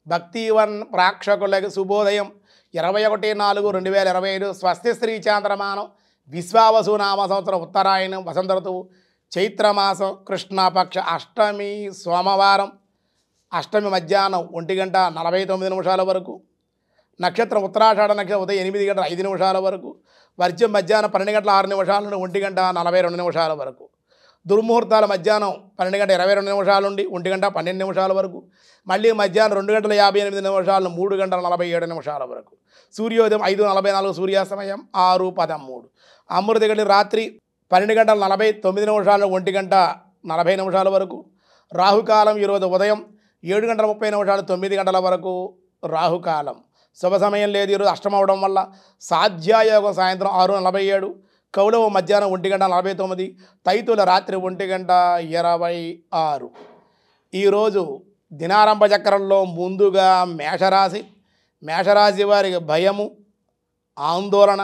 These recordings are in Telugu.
భక్తివన్ ప్రేక్షకులకు శుభోదయం 21/4/2025 స్వస్తి శ్రీ చాంద్రమానం విశ్వావసు నామ సంవత్సరం ఉత్తరాయణం వసంత ఋతువు చైత్రమాసం కృష్ణపక్ష అష్టమి సోమవారం అష్టమి మధ్యాహ్నం 1:49 వరకు నక్షత్రం ఉత్తరాషాఢ నక్షత్రం ఉదయం 8:05 వరకు వర్జ్యం మధ్యాహ్నం 12:06 నుండి 1:42 వరకు దుర్ముహూర్తాల మధ్యాహ్నం 12:22 నుండి 1:12 వరకు మళ్ళీ మధ్యాహ్నం 2:58 3:47 వరకు సూర్యోదయం 5:44 సూర్యాస్తమయం 6:13 అమృత గడి రాత్రి 12:49 1:40 వరకు రాహుకాలం ఈరోజు ఉదయం 7:30 9 వరకు రాహుకాలం శుభ సమయం లేదు ఈరోజు అష్టమం అవడం వల్ల సాధ్యాయోగం సాయంత్రం 6:47 కౌలవ మధ్యాహ్నం 1:49 తైతుల రాత్రి 1:26 ఈరోజు దినారంభ చక్రంలో ముందుగా మేషరాశి వారికి భయము ఆందోళన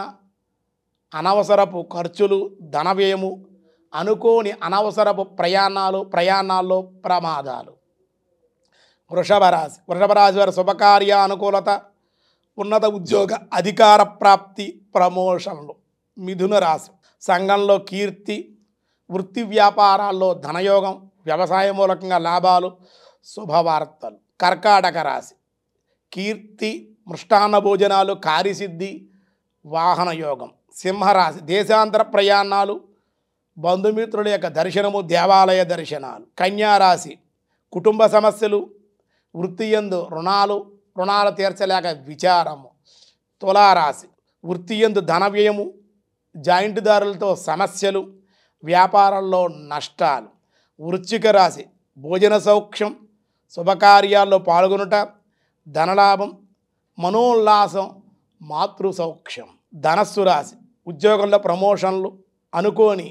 అనవసరపు ఖర్చులు ధన వ్యయము అనుకోని అనవసరపు ప్రయాణాల్లో ప్రమాదాలు. వృషభ రాశి వారి శుభకార్య అనుకూలత ఉన్నత ఉద్యోగ అధికార ప్రాప్తి ప్రమోషన్లు. మిథున రాశి సంఘంలో కీర్తి వృత్తి వ్యాపారాల్లో ధనయోగం వ్యవసాయ మూలకంగా లాభాలు శుభవార్తలు. కర్కాటక రాశి కీర్తి మృష్టాన్న భోజనాలు కార్యసిద్ధి వాహన యోగం. సింహరాశి దేశాంతర ప్రయాణాలు బంధుమిత్రుల యొక్క దర్శనము దేవాలయ దర్శనాలు. కన్యారాశి కుటుంబ సమస్యలు వృత్తియందు రుణాలు తీర్చలేక విచారము. తులారాశి వృత్తియందు ధన వ్యయము జాయింట్దారులతో సమస్యలు వ్యాపారంలో నష్టాలు. వృశ్చిక రాశి భోజన సౌఖ్యం శుభకార్యాల్లో పాల్గొనుట ధనలాభం మనోల్లాసం మాతృ సౌఖ్యం. ధనస్సు రాశి ఉద్యోగంలో ప్రమోషన్లు అనుకోని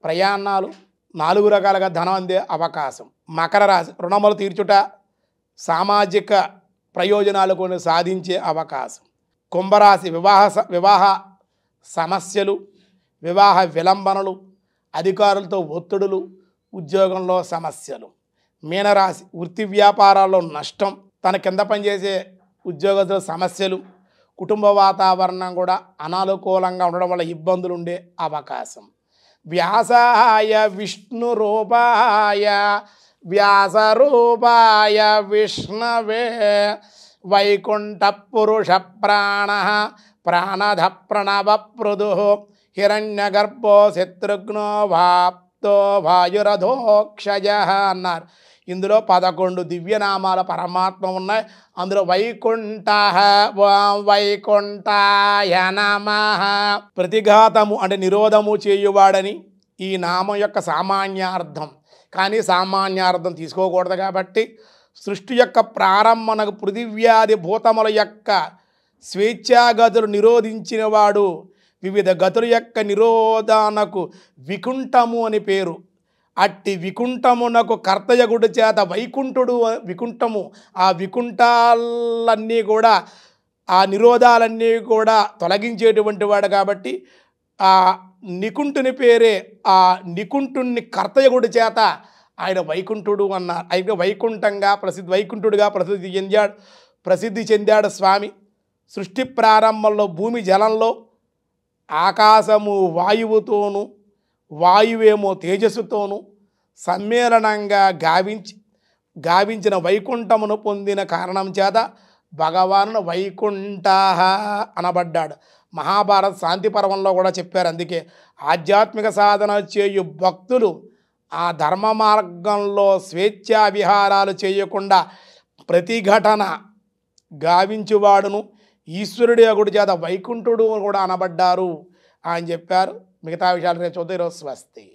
ప్రయాణాలు 4 రకాలుగా ధనం అందే అవకాశం. మకర రాశి రుణములు తీర్చుట సామాజిక ప్రయోజనాలు కొన్ని సాధించే అవకాశం. కుంభరాశి వివాహ సమస్యలు వివాహ విలంబనలు అధికారులతో ఒత్తిడులు ఉద్యోగంలో సమస్యలు. మీనరాశి వృత్తి వ్యాపారాల్లో నష్టం తన కింద పనిచేసే ఉద్యోగస్తుల సమస్యలు కుటుంబ వాతావరణం కూడా అనానుకూలంగా ఉండడం వల్ల ఇబ్బందులు ఉండే అవకాశం. వ్యాసాయ విష్ణవే వైకుంఠ పురుష ప్రాణధ ప్రణవ పృదు హిరణ్యగర్భో శత్రుఘ్నో వాప్తో వాయురధోక్షజ అన్నారు. ఇందులో 11 దివ్యనామాల పరమాత్మ ఉన్నాయి. అందులో వైకుంఠాయ నమః ప్రతిఘాతము అంటే నిరోధము చేయువాడని ఈ నామం యొక్క సామాన్యార్థం. కానీ సామాన్యార్థం తీసుకోకూడదు కాబట్టి సృష్టి యొక్క ప్రారంభనకు పృథివ్యాది భూతముల యొక్క స్వేచ్ఛాగతులు నిరోధించినవాడు వివిధ గతుల యొక్క నిరోధానకు వికుంఠము అని పేరు. అట్టి వికుంఠమునకు కర్తయగుడి చేత వైకుంఠుడు వికుంఠము ఆ వికుంఠాలన్నీ కూడా ఆ నిరోధాలన్నీ కూడా తొలగించేటువంటి వాడు కాబట్టి ఆ నికుంఠుని పేరే ఆ నికుంఠుని కర్తయగుడి చేత ఆయన వైకుంఠుడు అన్నారు. అయితే వైకుంఠంగా వైకుంఠుడిగా ప్రసిద్ధి చెందాడు స్వామి. సృష్టి ప్రారంభంలో భూమి జలంలో ఆకాశము వాయువుతోనూ వాయువేమో తేజస్సుతోనూ సమ్మేళనంగా గావించిన వైకుంఠమును పొందిన కారణం చేత భగవానుడు వైకుంఠ అనబడ్డాడు. మహాభారత శాంతి పర్వంలో కూడా చెప్పారు. అందుకే ఆధ్యాత్మిక సాధన చేయు భక్తులు ఆ ధర్మ మార్గంలో స్వేచ్ఛా విహారాలు చేయకుండా ప్రతిఘటన గావించువాడును ఈశ్వరుడి అగుడి చేత వైకుంఠుడు కూడా అనబడ్డారు అని చెప్పారు. మిగతా విషయాలు రేపు చూద్దాం. ఈరోజు స్వస్తి.